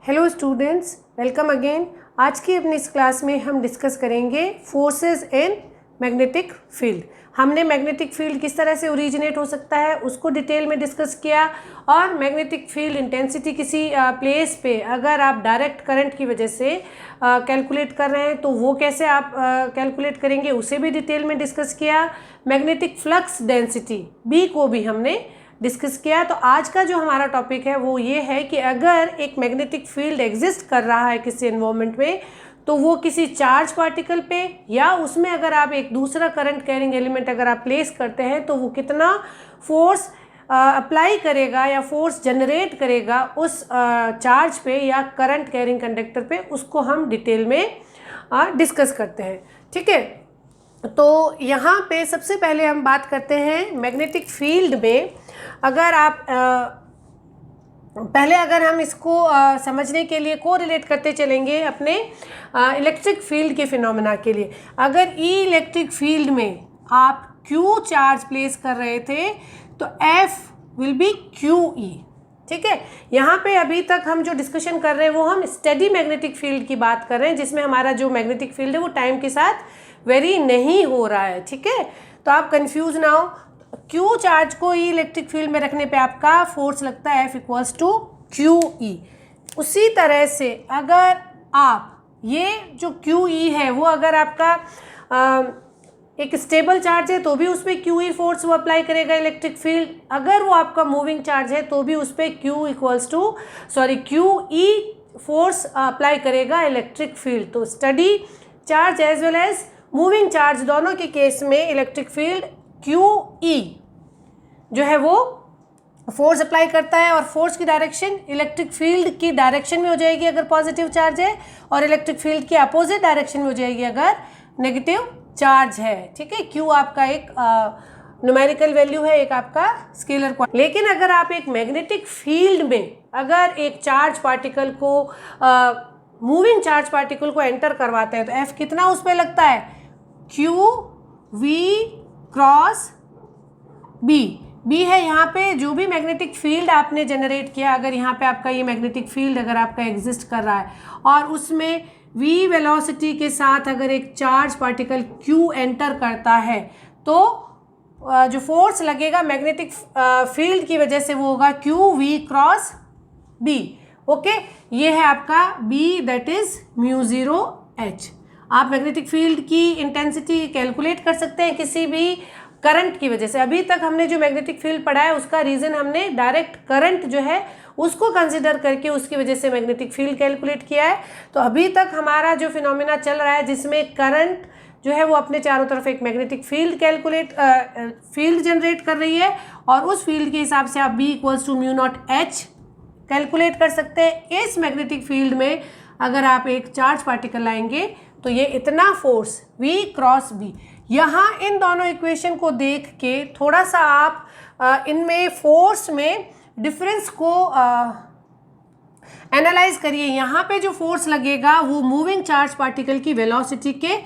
Hello students, welcome again. आज की अपनी इस क्लास में हम डिस्कस करेंगे फोर्सेस इन मैग्नेटिक फील्ड। हमने मैग्नेटिक फील्ड किस तरह से ओरिजिनेट हो सकता है उसको डिटेल में डिस्कस किया, और मैग्नेटिक फील्ड इंटेंसिटी किसी प्लेस पे अगर आप डायरेक्ट करंट की वजह से कैलकुलेट कर रहे हैं तो वो कैसे आप कैलकुलेट करेंगे उसे भी डिटेल में डिस्कस किया। मैग्नेटिक फ्लक्स डेंसिटी बी को भी हमने डिस्कस किया। तो आज का जो हमारा टॉपिक है वो ये है कि अगर एक मैग्नेटिक फील्ड एग्जिस्ट कर रहा है किसी एनवायरनमेंट में, तो वो किसी चार्ज पार्टिकल पे या उसमें अगर आप एक दूसरा करंट कैरिंग एलिमेंट अगर आप प्लेस करते हैं तो वो कितना फोर्स अप्लाई करेगा या फोर्स जनरेट करेगा उस चार्ज पे या करंट कैरिंग कंडक्टर पे, उसको हम डिटेल में डिस्कस करते हैं। ठीक है, तो यहाँ पे सबसे पहले हम बात करते हैं मैग्नेटिक फील्ड में। अगर आप पहले अगर हम इसको समझने के लिए को रिलेट करते चलेंगे अपने इलेक्ट्रिक फील्ड के फिनोमेना के लिए। अगर ई इलेक्ट्रिक फील्ड में आप क्यू चार्ज प्लेस कर रहे थे तो F will be Q E. ठीक है, यहाँ पे अभी तक हम जो डिस्कशन कर रहे हैं वो हम स्टेडी मैग्नेटिक फील्ड की बात कर रहे हैं, जिसमें हमारा जो मैग्नेटिक फील्ड है वो टाइम के साथ वेरी नहीं हो रहा है। ठीक है, तो आप कंफ्यूज ना हो। क्यू चार्ज को ई इलेक्ट्रिक फील्ड में रखने पे आपका फोर्स लगता है F equals to q E. उसी तरह से अगर आप ये जो क्यू ई है वो अगर आपका एक स्टेबल चार्ज है तो भी उस पर क्यू ई फोर्स वो अप्लाई करेगा इलेक्ट्रिक फील्ड। अगर वो आपका मूविंग चार्ज है तो भी उस पर क्यू ई फोर्स अप्लाई करेगा इलेक्ट्रिक फील्ड। तो steady charge as well as moving charge दोनों के केस में इलेक्ट्रिक फील्ड क्यू ई जो है वो फोर्स अप्लाई करता है, और फोर्स की डायरेक्शन इलेक्ट्रिक फील्ड की डायरेक्शन में हो जाएगी अगर पॉजिटिव चार्ज है, और इलेक्ट्रिक फील्ड की अपोजिट डायरेक्शन में हो जाएगी अगर नेगेटिव चार्ज है। ठीक है, क्यू आपका एक न्यूमेरिकल वैल्यू है, एक आपका स्केलर क्वांटिटी। लेकिन अगर आप एक मैग्नेटिक फील्ड में अगर एक चार्ज पार्टिकल को मूविंग चार्ज पार्टिकल को एंटर करवाते हैं तो एफ कितना उस पर लगता है, q v cross B. B है यहाँ पे जो भी मैग्नेटिक फील्ड आपने जनरेट किया, अगर यहाँ पे आपका ये मैग्नेटिक फील्ड अगर आपका एग्जिस्ट कर रहा है और उसमें v वेलोसिटी के साथ अगर एक चार्ज पार्टिकल q एंटर करता है तो जो फोर्स लगेगा मैग्नेटिक फील्ड की वजह से वो होगा q v cross B. Okay, ये है आपका b, दैट इज μ0h। आप मैग्नेटिक फील्ड की इंटेंसिटी कैलकुलेट कर सकते हैं किसी भी करंट की वजह से। अभी तक हमने जो मैग्नेटिक फील्ड पढ़ा है उसका रीज़न हमने डायरेक्ट करंट जो है उसको कंसिडर करके उसकी वजह से मैग्नेटिक फील्ड कैलकुलेट किया है। तो अभी तक हमारा जो फिनोमेना चल रहा है जिसमें करंट जो है वो अपने चारों तरफ एक मैग्नेटिक फील्ड जनरेट कर रही है, और उस फील्ड के हिसाब से आप B equals to μ0H calculate कर सकते हैं। इस मैग्नेटिक फील्ड में अगर आप एक चार्ज पार्टिकल लाएंगे तो ये इतना फोर्स V क्रॉस B। यहाँ इन दोनों इक्वेशन को देख के थोड़ा सा आप इनमें फोर्स में डिफरेंस को एनालाइज करिए। यहाँ पे जो फोर्स लगेगा वो मूविंग चार्ज पार्टिकल की वेलोसिटी के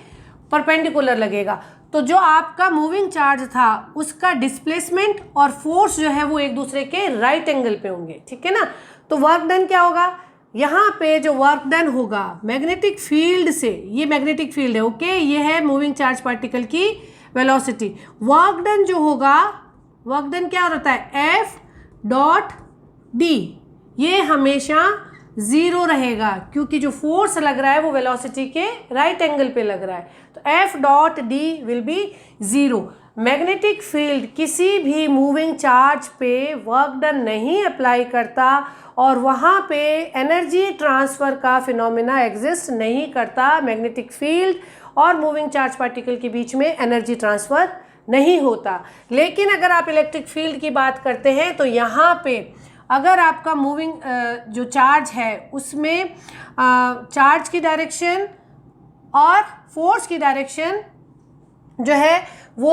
परपेंडिकुलर लगेगा। तो जो आपका मूविंग चार्ज था उसका डिस्प्लेसमेंट और फोर्स जो है वो एक दूसरे के राइट एंगल पे होंगे। ठीक है ना, तो वर्क डन क्या होगा, यहाँ पे जो वर्क डन होगा मैग्नेटिक फील्ड से, ये मैग्नेटिक फील्ड है, ओके, ये है मूविंग चार्ज पार्टिकल की वेलोसिटी। वर्क डन जो होगा, वर्क डन क्या होता है, एफ डॉट डी, ये हमेशा ज़ीरो रहेगा क्योंकि जो फोर्स लग रहा है वो वेलोसिटी के राइट एंगल पे लग रहा है। तो F dot D will be zero. Magnetic field किसी भी मूविंग चार्ज पे वर्क डन नहीं अप्लाई करता और वहाँ पे एनर्जी ट्रांसफ़र का फिनोमेना एग्जिस्ट नहीं करता। मैग्नेटिक फील्ड और मूविंग चार्ज पार्टिकल के बीच में एनर्जी ट्रांसफ़र नहीं होता। लेकिन अगर आप इलेक्ट्रिक फील्ड की बात करते हैं तो यहाँ पे अगर आपका मूविंग जो चार्ज है उसमें चार्ज की डायरेक्शन और फोर्स की डायरेक्शन जो है वो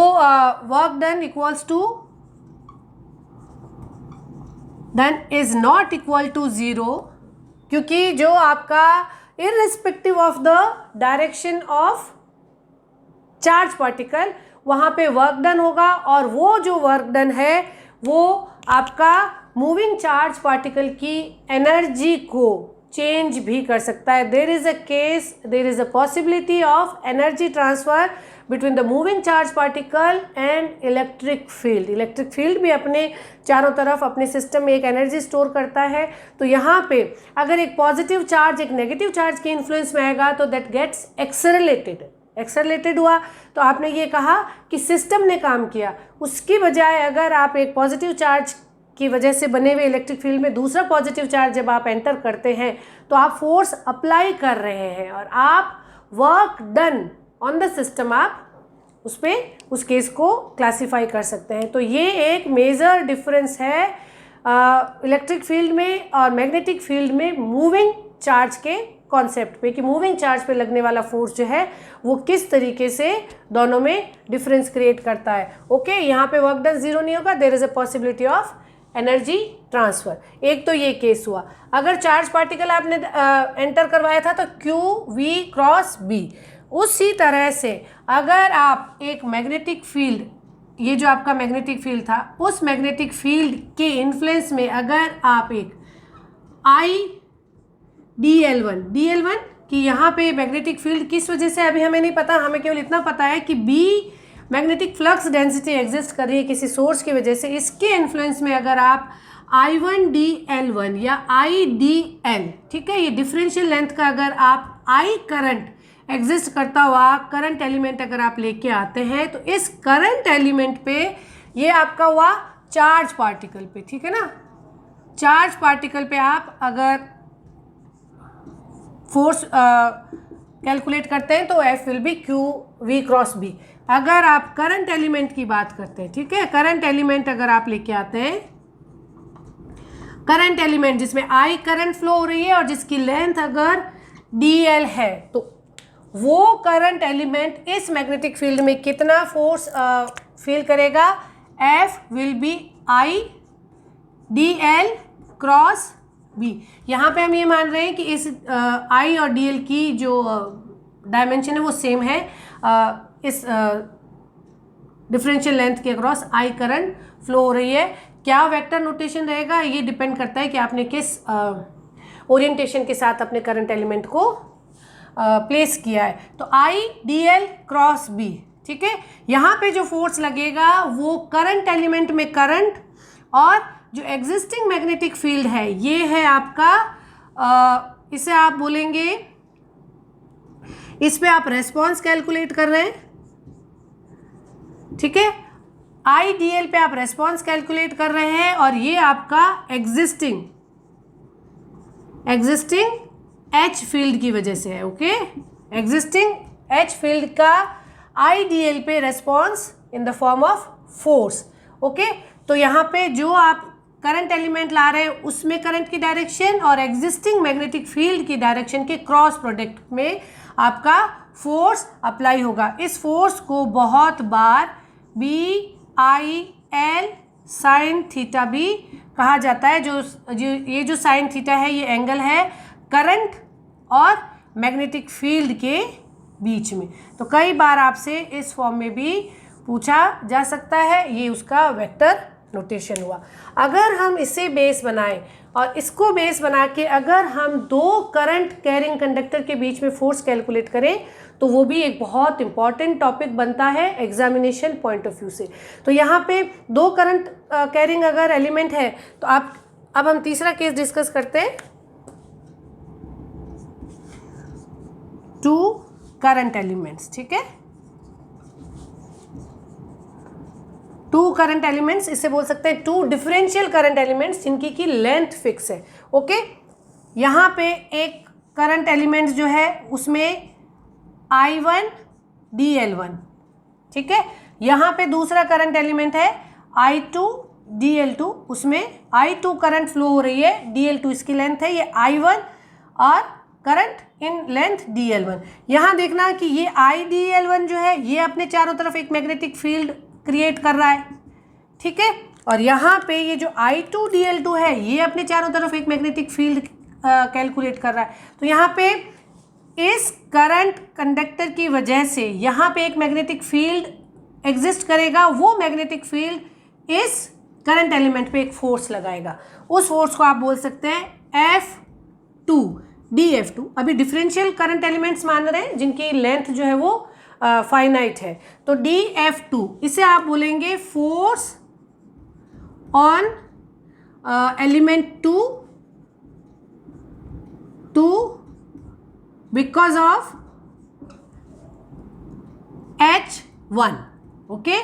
work done equals to then is not equal to zero, क्योंकि जो आपका irrespective of the direction of charge particle वहाँ पे वर्क डन होगा, और वो जो वर्क डन है वो आपका मूविंग चार्ज पार्टिकल की एनर्जी को चेंज भी कर सकता है। There is a possibility of energy transfer between the moving charge particle and electric field. Electric field भी अपने चारों तरफ अपने सिस्टम में एक एनर्जी स्टोर करता है। तो यहाँ पे अगर एक पॉजिटिव चार्ज एक नेगेटिव चार्ज के इन्फ्लुएंस में आएगा तो दैट गेट्स एक्सेलरेटेड हुआ। तो आपने ये कहा कि सिस्टम ने काम किया, उसकी बजाय अगर आप एक पॉजिटिव चार्ज की वजह से बने हुए इलेक्ट्रिक फील्ड में दूसरा पॉजिटिव चार्ज जब आप एंटर करते हैं तो आप फोर्स अप्लाई कर रहे हैं और आप work done on the system आप उस केस को क्लासीफाई कर सकते हैं। तो ये एक मेजर डिफरेंस है इलेक्ट्रिक फील्ड में और मैग्नेटिक फील्ड में मूविंग चार्ज के कॉन्सेप्ट पे, कि मूविंग चार्ज पे लगने वाला फोर्स जो है वो किस तरीके से दोनों में डिफरेंस क्रिएट करता है। ओके, यहाँ पे वर्क डन जीरो नहीं होगा, there is a possibility of energy transfer. एक तो ये केस हुआ। अगर चार्ज पार्टिकल आपने एंटर करवाया था तो क्यू वी क्रॉस बी, उसी तरह से अगर आप एक मैग्नेटिक फील्ड, ये जो आपका मैग्नेटिक फील्ड था, उस मैग्नेटिक फील्ड के इन्फ्लुएंस में अगर आप एक DL1 कि यहाँ पे मैग्नेटिक फील्ड किस वजह से अभी हमें नहीं पता, हमें केवल इतना पता है कि B magnetic flux density exist कर रही है किसी सोर्स की वजह से, इसके इन्फ्लुएंस में अगर आप I1DL1 या IDL, ठीक है, ये डिफरेंशियल लेंथ का अगर आप I करंट एग्जिस्ट करता हुआ करंट एलिमेंट अगर आप लेके आते हैं तो इस करंट एलिमेंट पे ये आपका हुआ चार्ज पार्टिकल पे, ठीक है ना, चार्ज पार्टिकल पे आप अगर फोर्स कैलकुलेट करते हैं तो F will be q v cross B. अगर आप करंट एलिमेंट की बात करते हैं, ठीक है, करंट एलिमेंट अगर आप लेके आते हैं, करंट एलिमेंट जिसमें I करंट फ्लो हो रही है और जिसकी लेंथ अगर DL है, तो वो करंट एलिमेंट इस मैग्नेटिक फील्ड में कितना फोर्स फील करेगा, F will B I DL cross B। यहाँ पे हम ये मान रहे हैं कि इस I और DL की जो डायमेंशन है वो सेम है, इस डिफरेंशियल लेंथ के अक्रॉस I करंट फ्लो हो रही है। क्या वेक्टर नोटेशन रहेगा ये डिपेंड करता है कि आपने किस ओरिएंटेशन के साथ अपने करंट एलिमेंट को प्लेस किया है। तो I DL क्रॉस B, ठीक है, यहाँ पे जो फोर्स लगेगा वो करंट एलिमेंट में करंट और जो एग्जिस्टिंग मैग्नेटिक फील्ड है ये है आपका, इसे आप बोलेंगे, इस पे आप रेस्पॉन्स कैलकुलेट कर रहे हैं, ठीक है, IDL पे आप रेस्पॉन्स कैलकुलेट कर रहे हैं और ये आपका एग्जिस्टिंग H फील्ड की वजह से है। ओके, एग्जिस्टिंग H फील्ड का IDL पे response in the form of force. Okay, तो यहाँ पे जो आप करंट एलिमेंट ला रहे हैं उसमें करंट की डायरेक्शन और एग्जिस्टिंग मैग्नेटिक फील्ड की डायरेक्शन के क्रॉस प्रोडक्ट में आपका फोर्स अप्लाई होगा। इस फोर्स को बहुत बार BIL साइन थीटा भी कहा जाता है। जो साइन थीटा है ये एंगल है करंट और मैग्नेटिक फील्ड के बीच में। तो कई बार आपसे इस फॉर्म में भी पूछा जा सकता है, ये उसका वेक्टर नोटेशन हुआ। अगर हम इसे बेस बनाएं और इसको बेस बना के अगर हम दो करंट कैरिंग कंडक्टर के बीच में फोर्स कैलकुलेट करें तो वो भी एक बहुत इंपॉर्टेंट टॉपिक बनता है एग्जामिनेशन पॉइंट ऑफ व्यू से। तो यहाँ पे दो करंट कैरिंग अगर एलिमेंट है तो अब हम तीसरा केस डिस्कस करते हैं, टू करंट एलिमेंट्स, ठीक है, टू करंट एलिमेंट्स, इसे बोल सकते हैं टू डिफरेंशियल करंट एलिमेंट्स जिनकी की लेंथ फिक्स है। ओके, यहाँ पे एक करंट एलिमेंट जो है उसमें I1 DL1, ठीक है, यहाँ पे दूसरा करंट एलिमेंट है I2 DL2, उसमें I2 करंट फ्लो हो रही है, DL2 इसकी लेंथ है, ये I1 और करंट इन लेंथ DL1। यहाँ देखना कि ये IDL1 जो है ये अपने चारों तरफ एक मैग्नेटिक फील्ड क्रिएट कर रहा है, ठीक है, और यहाँ पे ये जो I2 DL2 है ये अपने चारों तरफ एक मैग्नेटिक फील्ड कैलकुलेट कर रहा है। तो यहाँ पे इस करंट कंडक्टर की वजह से यहाँ पे एक मैग्नेटिक फील्ड एग्जिस्ट करेगा, वो मैग्नेटिक फील्ड इस करंट एलिमेंट पे एक फोर्स लगाएगा, उस फोर्स को आप बोल सकते हैं F2 DF2 अभी डिफरेंशियल करंट एलिमेंट्स मान रहे हैं जिनकी लेंथ जो है वो फाइनाइट है। तो DF2 इसे आप बोलेंगे force on element 2 because of H1। Okay,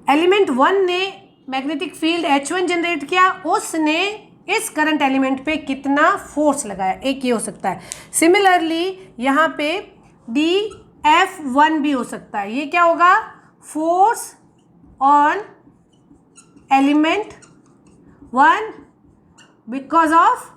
element 1 ने मैग्नेटिक फील्ड H1 जनरेट किया, उसने इस करंट एलिमेंट पे कितना फोर्स लगाया, एक ये हो सकता है। सिमिलरली यहाँ पे DF1 भी हो सकता है। ये क्या होगा, force on element 1 because of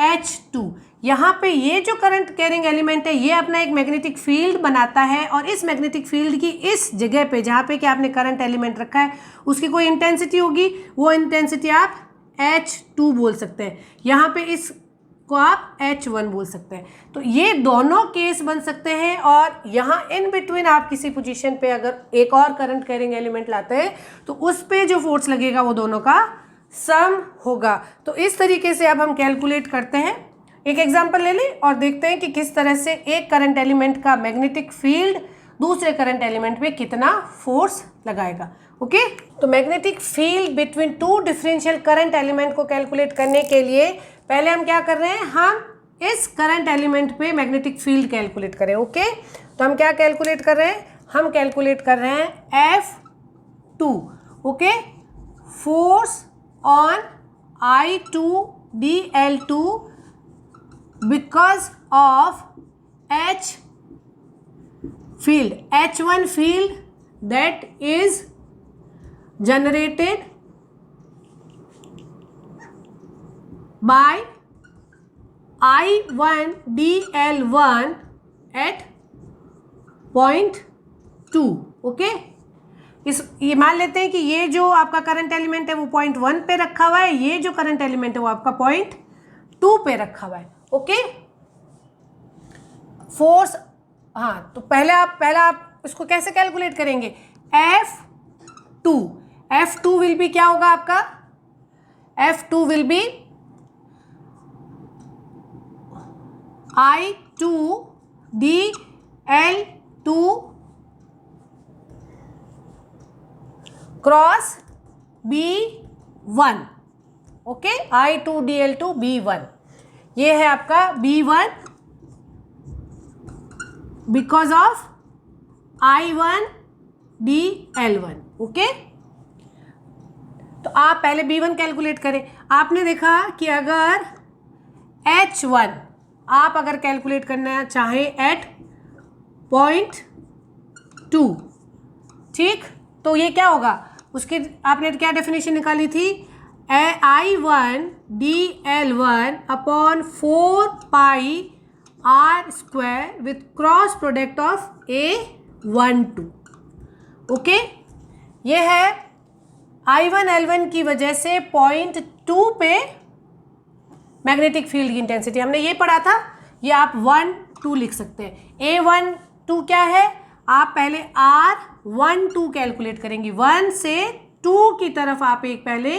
H2। यहाँ पे ये जो करंट कैरिंग एलिमेंट है ये अपना एक मैग्नेटिक फील्ड बनाता है, और इस मैग्नेटिक फील्ड की इस जगह पे जहाँ पे कि आपने करंट एलिमेंट रखा है उसकी कोई इंटेंसिटी होगी, वो इंटेंसिटी आप H2 बोल सकते हैं। यहाँ पे इसको आप H1 बोल सकते हैं। तो ये दोनों केस बन सकते हैं, और यहाँ इन बिटवीन आप किसी पोजीशन पे अगर एक और करंट कैरिंग एलिमेंट लाते हैं तो उस पे जो फोर्स लगेगा वो दोनों का सम होगा। तो इस तरीके से अब हम कैलकुलेट करते हैं। एक एग्जांपल ले लें और देखते हैं कि किस तरह से एक करंट एलिमेंट का मैग्नेटिक फील्ड दूसरे करंट एलिमेंट पे कितना फोर्स लगाएगा। ओके, तो magnetic field between two differential current element को कैलकुलेट करने के लिए पहले हम क्या कर रहे हैं, हम इस करंट एलिमेंट पे मैग्नेटिक फील्ड कैलकुलेट करें। ओके, तो हम क्या कैलकुलेट कर रहे हैं, हम कैलकुलेट कर रहे हैं F2। Okay, force on I2 DL2 because of H field, H1 field that is generated by I1 DL1 at point 2। Okay, ये मान लेते हैं कि ये जो आपका करंट एलिमेंट है वो पॉइंट 1 पे रखा हुआ है, ये जो करंट एलिमेंट है वो आपका पॉइंट 2 पे रखा हुआ है। ओके, फोर्स, हाँ, तो पहला आप इसको कैसे कैलकुलेट करेंगे, F2 विल बी क्या होगा आपका, F2 will be I2 DL2 cross B1। Okay, I2 DL2 B1, ये है आपका B1 because of I1 DL1। Okay, तो आप पहले B1 कैलकुलेट करें। आपने देखा कि अगर H1 आप अगर कैलकुलेट करना चाहें एट पॉइंट 2, ठीक, तो ये क्या होगा, उसकी आपने क्या डेफिनेशन निकाली थी, I1 DL1 upon 4 pi R square with cross product of A12। Okay, ये है I1 L1 की वजह से पॉइंट 2 पे मैग्नेटिक फील्ड की इंटेंसिटी हमने ये पढ़ा था, ये आप 1-2 लिख सकते हैं। A12 क्या है, आप पहले R12 कैलकुलेट करेंगे, 1 से 2 की तरफ आप एक पहले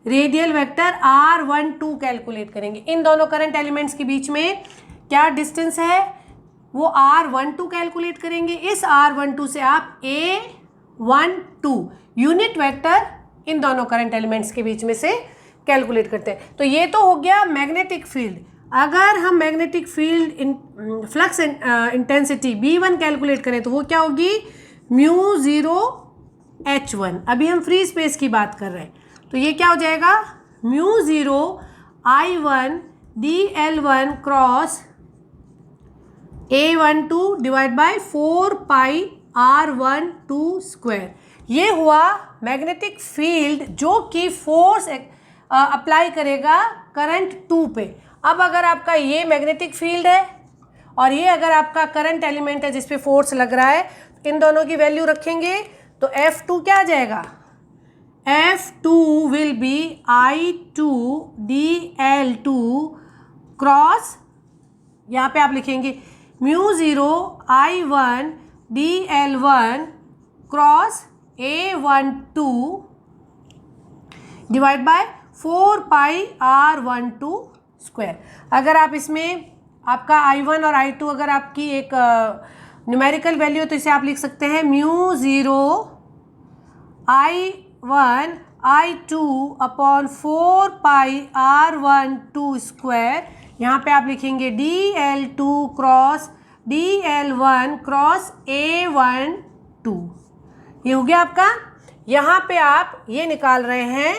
रेडियल वेक्टर R12 कैलकुलेट करेंगे। इन दोनों करंट एलिमेंट्स के बीच में क्या डिस्टेंस है वो R12 कैलकुलेट करेंगे। इस R12 से आप A12 यूनिट वेक्टर इन दोनों करंट एलिमेंट्स के बीच में से कैलकुलेट करते हैं। तो ये तो हो गया मैग्नेटिक फील्ड। अगर हम magnetic field flux intensity B1 calculate करें तो वो क्या होगी, μ0 H1। अभी हम फ्री स्पेस की बात कर रहे हैं, तो ये क्या हो जाएगा, μ0 I1 DL1 cross A12 divide by 4 pi R12 square. ये हुआ मैग्नेटिक फील्ड जो कि फोर्स अप्लाई करेगा करंट 2 पे। अब अगर आपका ये मैग्नेटिक फील्ड है और ये अगर आपका करंट एलिमेंट है जिस पे फोर्स लग रहा है, इन दोनों की वैल्यू रखेंगे तो F2 क्या आ जाएगा, F2 will be I2 DL2 cross, यहाँ पे आप लिखेंगे μ0 I1 DL1 cross A12 divide by 4 pi R12 square. अगर आप इसमें आपका I1 और I2 अगर आपकी एक न्यूमेरिकल वैल्यू तो इसे आप लिख सकते हैं म्यू 0 I1 I2 अपॉन 4 पाई R12 स्क्वायर। यहाँ पे आप लिखेंगे DL2 cross DL1 cross A12। ये हो गया आपका। यहाँ पे आप ये निकाल रहे हैं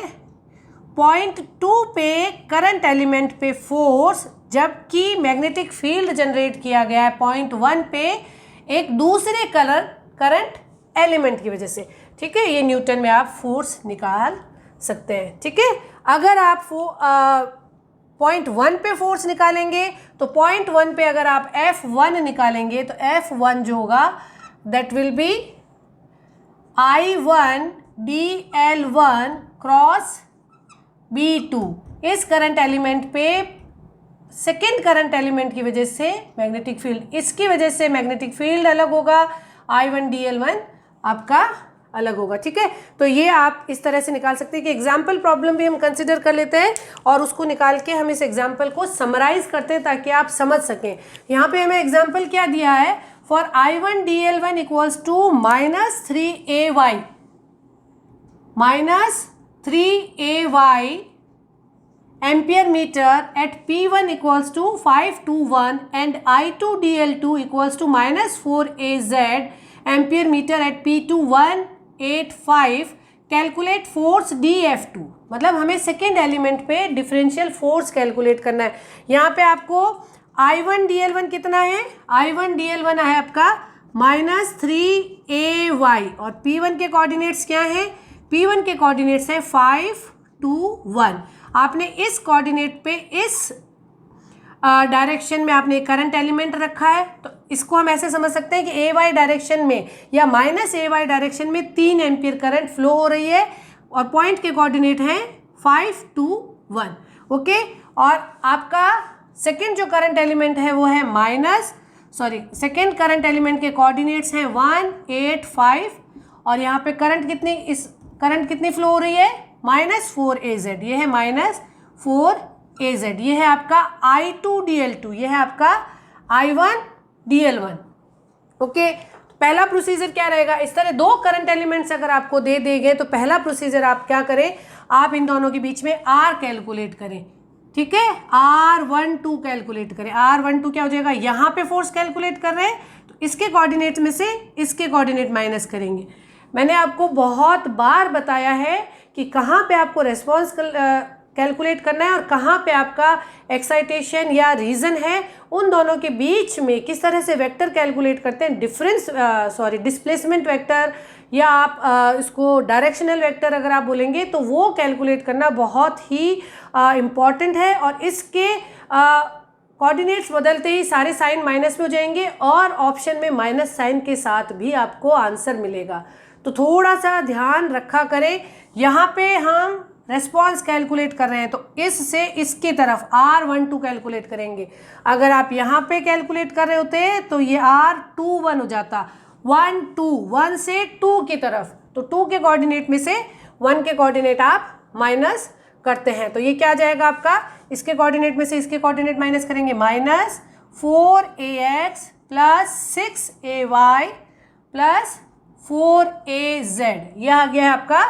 पॉइंट 2 पे करंट एलिमेंट पे फोर्स, जबकि मैग्नेटिक फील्ड जनरेट किया गया है पॉइंट 1 पे एक दूसरे करंट एलिमेंट की वजह से। ठीक है, ये न्यूटन में आप फोर्स निकाल सकते हैं। ठीक है, अगर आप पॉइंट 1 पे फोर्स निकालेंगे तो पॉइंट 1 पे अगर आप F1 निकालेंगे तो F1 जो होगा that will be I1 DL1 cross B2। इस करंट एलिमेंट पे सेकेंड करंट एलिमेंट की वजह से मैग्नेटिक फील्ड, इसकी वजह से मैग्नेटिक फील्ड अलग होगा, I1 DL1 आपका अलग होगा। ठीक है, तो ये आप इस तरह से निकाल सकते हैं कि एग्जाम्पल प्रॉब्लम भी हम कंसिडर कर लेते हैं और उसको निकाल के हम इस एग्जाम्पल को समराइज करते हैं ताकि आप समझ सकें। यहाँ पे हमें एग्जाम्पल क्या दिया है, for I1 DL1 equals to -3AY ampere metre at P1 equals to 521 and I2 DL2 equals to -4AZ ampere metre at P2 185। Calculate force DF2। मतलब हमें सेकेंड एलिमेंट पे डिफरेंशियल फोर्स कैलकुलेट करना है। यहाँ पे आपको I1 DL1 कितना है, I1 DL1 है आपका -3AY और P1 के कोऑर्डिनेट्स क्या हैं, P1 के कोऑर्डिनेट्स हैं 5 2 1। आपने इस कोऑर्डिनेट पे इस डायरेक्शन में आपने करंट एलिमेंट रखा है, तो इसको हम ऐसे समझ सकते हैं कि AY डायरेक्शन में या -AY डायरेक्शन में 3 एम्पियर करंट फ्लो हो रही है और पॉइंट के कोऑर्डिनेट हैं 5 2 1। ओके, और आपका सेकेंड जो करंट एलिमेंट है वो है सेकेंड करंट एलिमेंट के कोऑर्डिनेट्स हैं 1 8 5 और यहाँ पे करंट कितनी फ्लो हो रही है, -4AZ। ये है -4AZ। ये है आपका I2 DL2, ये है आपका I1 DL1। ओके, पहला प्रोसीजर क्या रहेगा, इस तरह दो करंट एलिमेंट्स अगर आपको दे देंगे तो पहला प्रोसीजर आप क्या करें, आप इन दोनों के बीच में R कैलकुलेट करें। ठीक है, R12 कैलकुलेट करें। R12 क्या हो जाएगा, यहाँ पे फोर्स कैलकुलेट कर रहे हैं तो इसके कोऑर्डिनेट में से इसके कोऑर्डिनेट माइनस करेंगे। मैंने आपको बहुत बार बताया है कि कहाँ पे आपको रेस्पॉन्स कैलकुलेट करना है और कहाँ पे आपका एक्साइटेशन या रीज़न है, उन दोनों के बीच में किस तरह से वेक्टर कैलकुलेट करते हैं, डिस्प्लेसमेंट वेक्टर या आप इसको डायरेक्शनल वेक्टर अगर आप बोलेंगे तो वो कैलकुलेट करना बहुत ही इम्पॉर्टेंट है। और इसके कोऑर्डिनेट्स बदलते ही सारे साइन माइनस में हो जाएंगे और ऑप्शन में माइनस साइन के साथ भी आपको आंसर मिलेगा, तो थोड़ा सा ध्यान रखा करें। यहाँ पे हम रेस्पॉन्स कैलकुलेट कर रहे हैं तो इससे इसकी तरफ R12 कैलकुलेट करेंगे। अगर आप यहाँ पे कैलकुलेट कर रहे होते तो ये R21 हो जाता, 1 2 1 से 2 की तरफ, तो 2 के कोऑर्डिनेट में से 1 के कोऑर्डिनेट आप माइनस करते हैं तो ये क्या आ जाएगा आपका, इसके कोऑर्डिनेट में से इसके कोऑर्डिनेट माइनस करेंगे -4AX plus 6AY plus 4AZ। यह आ गया है आपका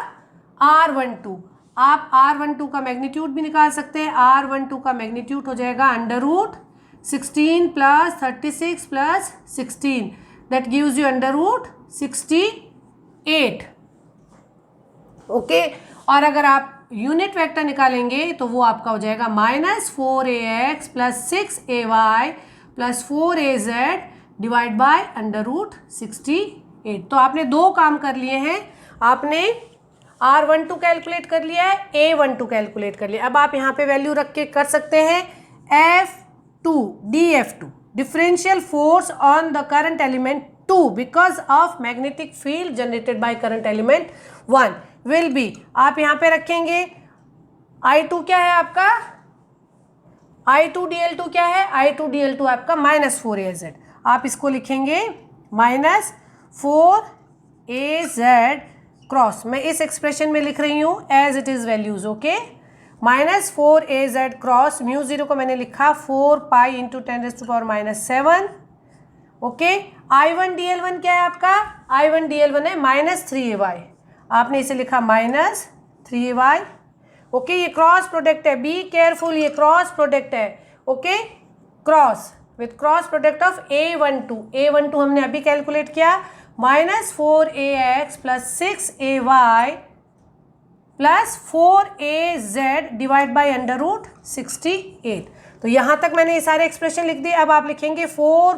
R12। आप R12 का मैग्नीट्यूड भी निकाल सकते हैं। R12 का मैग्नीट्यूड हो जाएगा √16 plus 36 plus 16 that gives you √68। Okay, और अगर आप यूनिट वेक्टर निकालेंगे तो वो आपका हो जाएगा -4AX plus 6AY plus 4AZ divide by √68। तो आपने दो काम कर लिए हैं, आपने R12 कैलकुलेट कर लिया है, A12 कैलकुलेट कर लिया। अब आप यहाँ पे वैल्यू रख के कर सकते हैं F2 DF2 differential force on the current element 2 because of magnetic field generated by current element 1 will be, आप यहाँ पे रखेंगे I2 क्या है आपका, I2 DL2 क्या है, I2 DL2 आपका -4AZ। आप इसको लिखेंगे -4AZ क्रॉस, मैं इस एक्सप्रेशन में लिख रही हूँ as it is values. Okay, -4az cross mu zero को मैंने लिखा 4 pi into 10⁻⁷। Okay, I1 dl1 क्या है आपका? I1 dl1 है -3ay, आपने इसे लिखा -3ay। ओके, ये क्रॉस प्रोडक्ट है, बी केयरफुल, ये क्रॉस प्रोडक्ट है। Okay, cross with cross product of a12 हमने अभी कैलकुलेट किया, -4ax plus 6ay plus 4az divide by √68। तो यहाँ तक मैंने ये सारे एक्सप्रेशन लिख दिए। अब आप लिखेंगे 4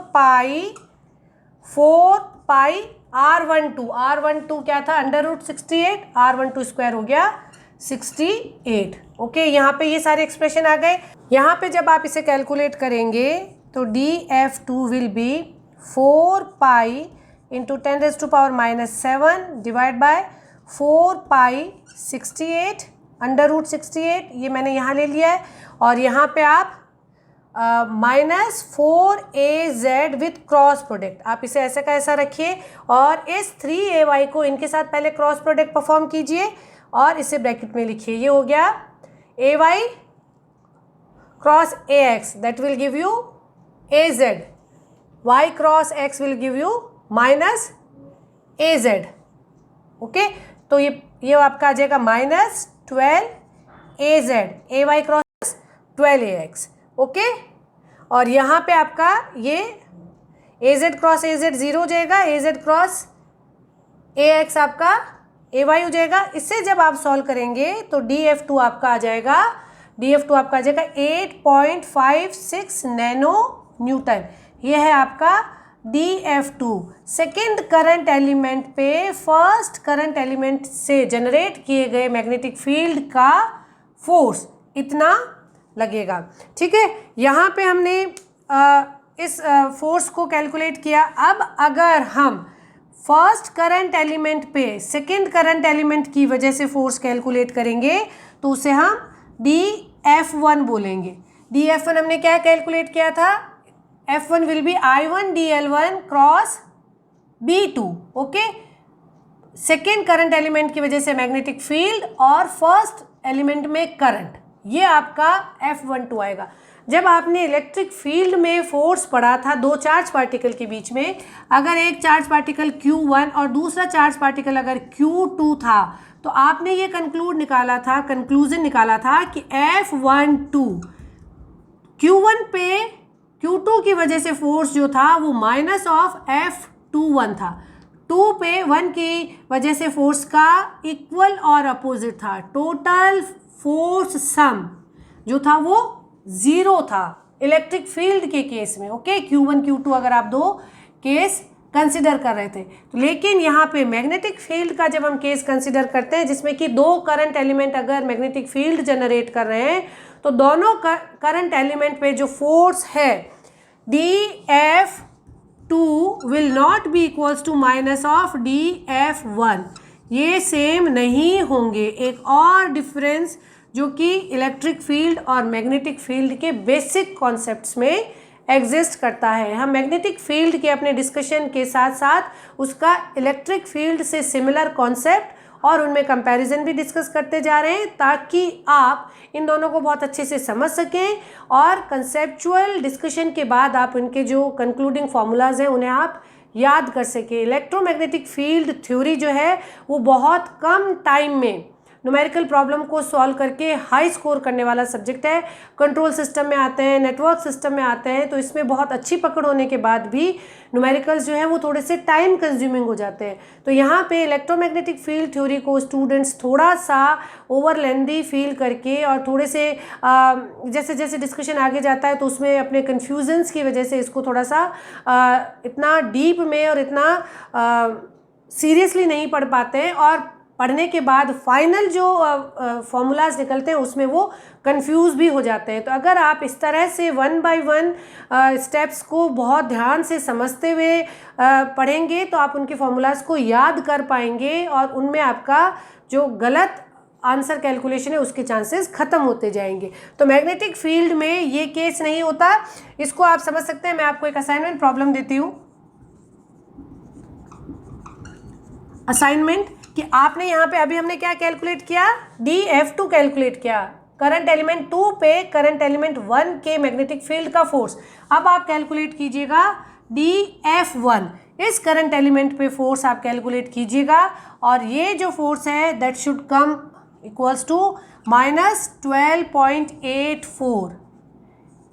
पाई R12 क्या था? √68, R12 स्क्वायर हो गया 68। ओके, यहाँ पे ये सारे एक्सप्रेशन आ गए। यहाँ पे जब आप इसे कैलकुलेट करेंगे तो df2 will be 4 pi into 10⁻⁷ divide by 4 पाई 68 √68, ये मैंने यहाँ ले लिया है। और यहाँ पे आप -4az विथ क्रॉस प्रोडक्ट, आप इसे ऐसा का ऐसा रखिए और इस 3ay को इनके साथ पहले क्रॉस प्रोडक्ट परफॉर्म कीजिए और इसे ब्रैकेट में लिखिए। ये हो गया ay cross ax, that will give you az, y cross x will give you -az। Okay, तो ये आपका आ जाएगा -12az, ay cross 12ax। Okay, और यहाँ पे आपका ये az क्रॉस az 0 हो जाएगा, az क्रॉस ax आपका ay हो जाएगा। इससे जब आप सॉल्व करेंगे तो df2 आपका आ जाएगा 8.56 नैनो न्यूटन। ये है आपका df2। सेकेंड करंट एलिमेंट पे फर्स्ट करंट एलिमेंट से जनरेट किए गए मैग्नेटिक फील्ड का फोर्स इतना लगेगा। ठीक है, यहाँ पे हमने इस फोर्स को कैलकुलेट किया। अब अगर हम फर्स्ट करंट एलिमेंट पे सेकेंड करंट एलिमेंट की वजह से फोर्स कैलकुलेट करेंगे तो उसे हम df1 बोलेंगे। df1 हमने क्या कैलकुलेट किया था? f1 will be I1 dl1 cross b2। Okay, second current element की वजह से मैग्नेटिक फील्ड और फर्स्ट एलिमेंट में करंट, ये आपका F12 आएगा। जब आपने इलेक्ट्रिक फील्ड में फोर्स पढ़ा था दो चार्ज पार्टिकल के बीच में, अगर एक चार्ज पार्टिकल Q1 और दूसरा चार्ज पार्टिकल अगर Q2 था तो आपने ये कंक्लूजन निकाला था कि F12 Q1 पे Q2 की वजह से फोर्स जो था वो माइनस ऑफ F21 था, 2 पे 1 की वजह से फोर्स का इक्वल और अपोजिट था। टोटल फोर्स सम जो था वो 0 था इलेक्ट्रिक फील्ड के केस में। ओके, Q1 Q2 अगर आप दो केस कंसिडर कर रहे थे तो, लेकिन यहाँ पे मैग्नेटिक फील्ड का जब हम केस कंसिडर करते हैं जिसमें कि दो करंट एलिमेंट अगर मैग्नेटिक फील्ड जनरेट कर रहे हैं तो दोनों करंट एलिमेंट पे जो फोर्स है df2 will not be equals to minus of df1, ये सेम नहीं होंगे। एक और डिफरेंस जो कि इलेक्ट्रिक फील्ड और मैग्नेटिक फील्ड के बेसिक कॉन्सेप्ट्स में एग्जिस्ट करता है। हम मैग्नेटिक फील्ड के अपने डिस्कशन के साथ साथ उसका इलेक्ट्रिक फील्ड से सिमिलर कॉन्सेप्ट और उनमें कंपैरिजन भी डिस्कस करते जा रहे हैं ताकि आप इन दोनों को बहुत अच्छे से समझ सकें और कंसेप्चुअल डिस्कशन के बाद आप इनके जो कंक्लूडिंग फार्मूलाज हैं उन्हें आप याद कर सकें। इलेक्ट्रोमैग्नेटिक फील्ड थ्योरी जो है वो बहुत कम टाइम में न्यूमेरिकल प्रॉब्लम को सॉल्व करके हाई स्कोर करने वाला सब्जेक्ट है। कंट्रोल सिस्टम में आते हैं, नेटवर्क सिस्टम में आते हैं, तो इसमें बहुत अच्छी पकड़ होने के बाद भी न्यूमेरिकल्स जो है वो थोड़े से टाइम कंज्यूमिंग हो जाते हैं। तो यहाँ पे इलेक्ट्रोमैग्नेटिक फील्ड थ्योरी को स्टूडेंट्स थोड़ा सा ओवर लेंदी फील करके और थोड़े से जैसे जैसे डिस्कशन आगे जाता है तो उसमें अपने कन्फ्यूजन्स की वजह से इसको थोड़ा सा इतना डीप में और इतना सीरियसली नहीं पढ़ पाते हैं और पढ़ने के बाद फाइनल जो फॉर्मूलाज निकलते हैं उसमें वो कंफ्यूज भी हो जाते हैं। तो अगर आप इस तरह से 1 बाय 1 स्टेप्स को बहुत ध्यान से समझते हुए पढ़ेंगे तो आप उनके फॉर्मूलाज को याद कर पाएंगे और उनमें आपका जो गलत आंसर कैलकुलेशन है उसके चांसेस ख़त्म होते जाएंगे। तो मैग्नेटिक फील्ड में ये केस नहीं होता, इसको आप समझ सकते हैं। मैं आपको एक असाइनमेंट प्रॉब्लम देती हूँ। असाइनमेंट कि आपने यहाँ पे अभी हमने क्या कैलकुलेट किया, df2 कैलकुलेट किया। करंट एलिमेंट 2 पे करंट एलिमेंट 1 के मैग्नेटिक फील्ड का फोर्स। अब आप कैलकुलेट कीजिएगा DF1, इस करंट एलिमेंट पे फोर्स आप कैलकुलेट कीजिएगा, और ये जो फोर्स है that should come equals to -12.84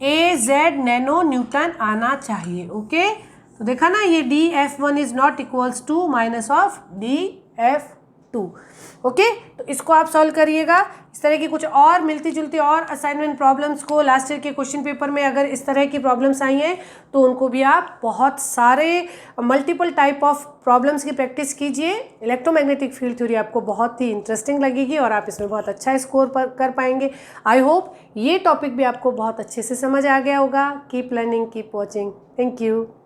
AZ nano newton आना चाहिए। ओके, तो देखा ना, ये DF1 is not equals to minus of DF2। Okay, तो इसको आप सॉल्व करिएगा। इस तरह की कुछ और मिलती जुलती और असाइनमेंट प्रॉब्लम्स को लास्ट ईयर के क्वेश्चन पेपर में अगर इस तरह की प्रॉब्लम्स आई हैं तो उनको भी आप बहुत सारे मल्टीपल टाइप ऑफ प्रॉब्लम्स की प्रैक्टिस कीजिए। इलेक्ट्रोमैग्नेटिक फील्ड थ्योरी आपको बहुत ही इंटरेस्टिंग लगेगी और आप इसमें बहुत अच्छा स्कोर कर पाएंगे। आई होप ये टॉपिक भी आपको बहुत अच्छे से समझ आ गया होगा। Keep learning, keep watching. Thank you.